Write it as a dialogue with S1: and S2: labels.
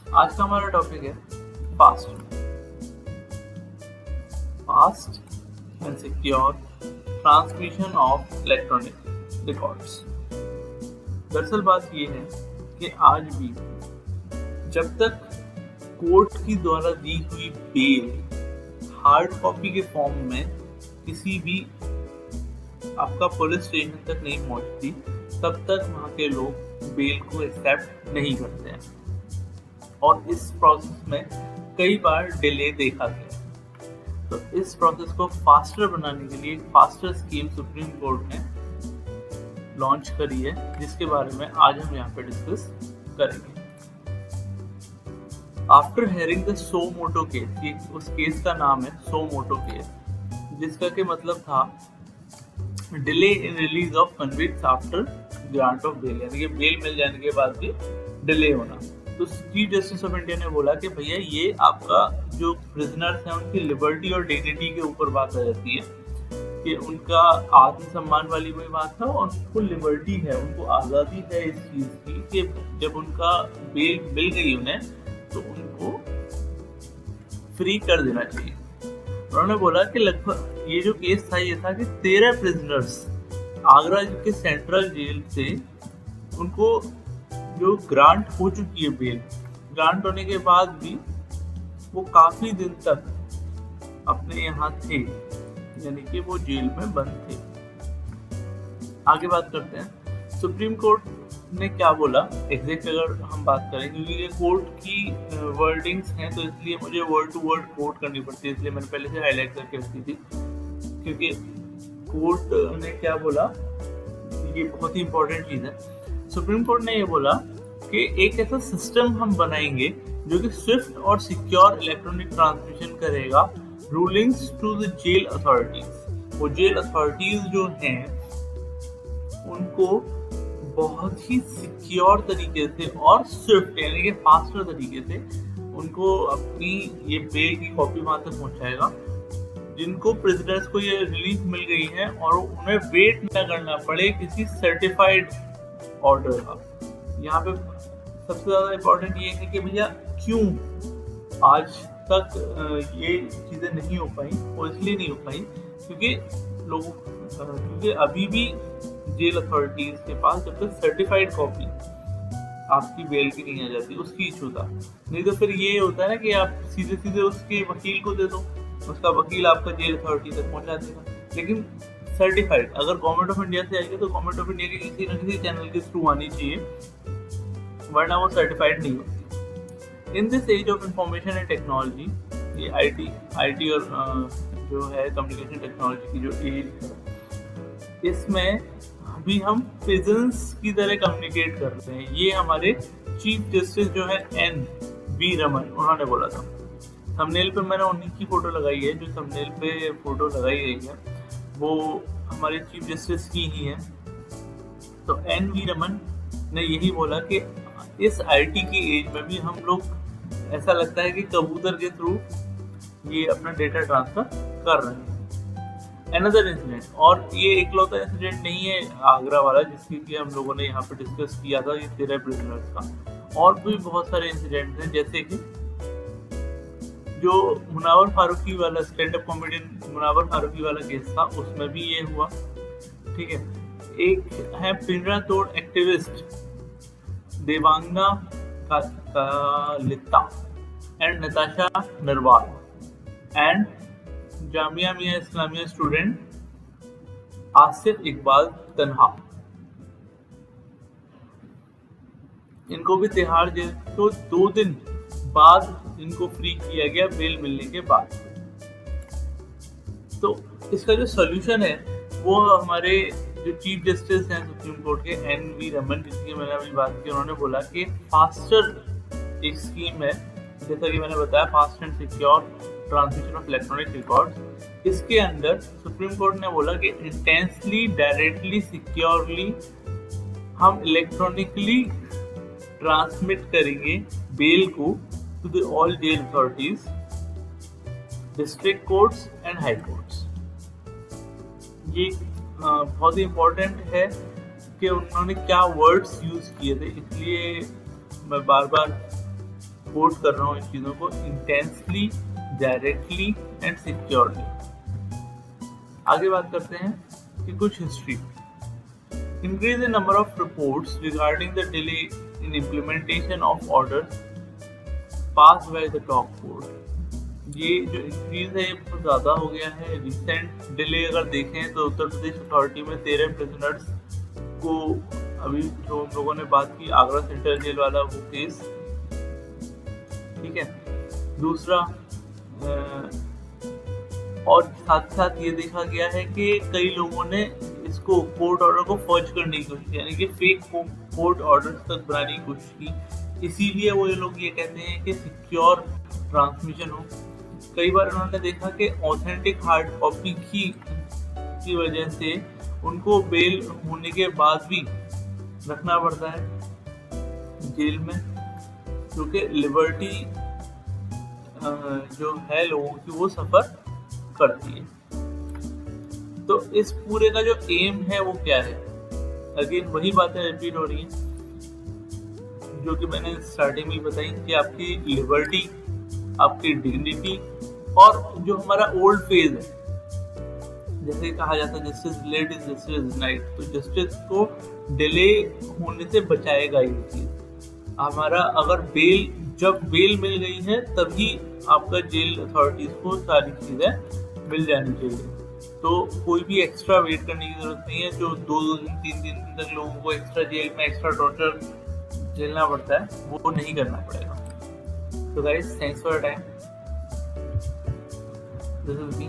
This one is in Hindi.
S1: आज का हमारा टॉपिक है fast fast and secure transmission of electronic records. दरअसल बात ये है कि आज भी जब तक कोर्ट की द्वारा दी हुई बेल हार्ड कॉपी के फॉर्म में किसी भी आपका पुलिस स्टेशन तक नहीं पहुंचती, तब तक वहाँ के लोग बेल को एक्सेप्ट नहीं करते हैं और इस प्रोसेस में कई बार डिले देखा गया। तो इस प्रोसेस को फास्टर बनाने के लिए एक फास्टर स्कीम सुप्रीम कोर्ट ने लॉन्च करी है, जिसके बारे में आज हम यहाँ पे डिस्कस करेंगे। After hearing the suo motu case, उस केस का नाम है सो मोटो केस, जिसका के मतलब था delay in release of convicts after grant of bail, यानी कि बेल मिल जाने के बाद भी डिले होना। तो चीफ जस्टिस ऑफ इंडिया ने बोला कि भैया ये आपका जो प्रिजनर्स हैं उनकी लिबर्टी और डिग्निटी के ऊपर बात आ जाती है कि उनका आत्मसम्मान वाली कोई बात है और उनको लिबर्टी है, उनको आज़ादी है इस चीज़ की कि जब उनका बेल मिल गई उन्हें तो उनको फ्री कर देना चाहिए। उन्होंने बोला कि लगभग ये जो केस था ये था कि 13 प्रिजनर्स आगरा के सेंट्रल जेल से उनको जो ग्रांट हो चुकी है बेल, ग्रांट होने के बाद भी वो काफी दिन तक अपने यहाँ थे, यानी कि वो जेल में बंद थे। आगे बात करते हैं सुप्रीम कोर्ट ने क्या बोला एग्जैक्ट, अगर हम बात करें क्योंकि ये कोर्ट की वर्डिंग्स हैं तो इसलिए मुझे वर्ड टू वर्ड कोट करनी पड़ती है, इसलिए मैंने पहले से हाईलाइट करके रखी थी। क्योंकि कोर्ट ने क्या बोला ये बहुत ही इंपॉर्टेंट चीज है। सुप्रीम कोर्ट ने ये बोला कि एक ऐसा सिस्टम हम बनाएंगे जो कि स्विफ्ट और सिक्योर इलेक्ट्रॉनिक ट्रांसमिशन करेगा rulings to the jail authorities. वो जेल अथॉरिटीज जो हैं उनको बहुत ही सिक्योर तरीके से और स्विफ्ट यानी कि फास्टर तरीके से उनको अपनी ये बेल की कॉपी वहां तक पहुंचाएगा जिनको प्रिजनर्स को ये रिलीफ मिल गई है और उन्हें वेट न करना पड़े किसी सर्टिफाइड ऑर्डर का। यहाँ पे सबसे ज्यादा इम्पोर्टेंट ये है कि भैया क्यों आज तक ये चीजें नहीं हो पाई, और इसलिए नहीं हो पाई क्योंकि अभी भी जेल अथॉरिटीज के पास जब तक सर्टिफाइड कॉपी आपकी बेल की नहीं आ जाती उसकी इशू था। नहीं तो फिर ये होता है ना कि आप सीधे सीधे उसके वकील को दे दो, उसका वकील आपका जेल अथॉरिटी तक पहुंचा देगा। लेकिन सर्टिफाइड अगर गवर्नमेंट ऑफ इंडिया से आएगी तो गवर्नमेंट ऑफ इंडिया के किसी न किसी चैनल के थ्रू आनी चाहिए, वरना वो सर्टिफाइड नहीं होती। In this age of information and technology, ये आईटी और जो है कम्युनिकेशन टेक्नोलॉजी की जो एज है, इसमें अभी हम पिजन्स की तरह कम्युनिकेट करते हैं। ये हमारे चीफ जस्टिस जो है NV रमन उन्होंने बोला था। थंबनेल पे मैंने उन्हीं की फोटो लगाई है, जो थंबनेल पे फोटो लगाई गई है वो हमारे चीफ जस्टिस की ही है। तो NV रमन ने यही बोला कि इस IT की एज में भी हम लोग ऐसा लगता है कि कबूतर के थ्रू ये अपना डेटा ट्रांसफर कर रहे हैं। अनदर इंसिडेंट, और ये इकलौता इंसिडेंट नहीं है आगरा वाला जिसकी कि हम लोगों ने यहाँ पे डिस्कस किया था, ये 13 प्रिजनर्स का। और भी बहुत सारे इंसिडेंट हैं, जैसे कि जो मुनावर फारूकी वाला stand up comedian Munawar Faruqui वाला केस था उसमें भी ये हुआ। ठीक है, एक है Pinjra Tod activist Devangana Kalita and Natasha Narwal and Jamia Millia Islamia student Asif Iqbal Tanha, इनको भी तिहाड़ जेल तो 2 दिन बाद इनको फ्री किया गया बेल मिलने के बाद। तो इसका जो सॉल्यूशन है वो हमारे जो चीफ जस्टिस हैं सुप्रीम कोर्ट के NV रमन, जिसकी मैंने अभी बात की, उन्होंने बोला कि फास्टर एक स्कीम है, जैसा कि मैंने बताया fast and secure transmission of electronic records. इसके अंदर सुप्रीम कोर्ट ने बोला कि इंटेंसली डायरेक्टली सिक्योरली हम इलेक्ट्रॉनिकली ट्रांसमिट करेंगे बेल को to the all jail authorities, district courts and high courts। ये बहुत ही इम्पोर्टेंट है कि उन्होंने क्या वर्ड्स यूज किए थे, इसलिए मैं बार बार कोट कर रहा हूँ इन चीजों को, इंटेंसली, डायरेक्टली एंड सिक्योरली। आगे बात करते हैं कि कुछ history. Increase in number of reports regarding the delay in implementation of orders passed by the top court. ये जो इंक्रीज है ये बहुत ज़्यादा हो गया है। रिसेंट डिले अगर देखें तो उत्तर प्रदेश अथॉरिटी में 13 प्रिजनर्स को, अभी जो हम लोगों ने बात की आगरा सेंट्रल जेल वाला वो केस, ठीक है। दूसरा और साथ साथ ये देखा गया है कि कई लोगों ने इसको कोर्ट ऑर्डर को फर्ज करने की कोशिश की, यानी कि फेक कोर्ट ऑर्डर तक बनाने की कोशिश की। इसीलिए वो ये लोग ये कहते हैं कि सिक्योर ट्रांसमिशन हो। कई बार उन्होंने देखा कि ऑथेंटिक हार्ड कॉपी की वजह से उनको बेल होने के बाद भी रखना पड़ता है जेल में, क्योंकि लिबर्टी जो है लोगों की वो सफर करती है। तो इस पूरे का जो एम है वो क्या है? अगेन वही बातें रिपीट हो रही हैं जो कि मैंने स्टार्टिंग में बताई कि आपकी लिबर्टी, आपकी डिग्निटी और जो हमारा ओल्ड फेज है, जैसे कहा जाता है justice delayed is justice denied, तो जस्टिस को डिले होने से बचाएगा ये चीज। हमारा अगर जब बेल मिल गई है तभी आपका जेल अथॉरिटीज को सारी चीजें मिल जानी चाहिए। तो कोई भी एक्स्ट्रा वेट करने की जरूरत नहीं है। जो 2 दिन 3 दिन तक लोगों को एक्स्ट्रा जेल में एक्स्ट्रा टॉर्चर झेलना पड़ता है वो नहीं करना पड़ेगा। तो guys, thanks for your time. This is me.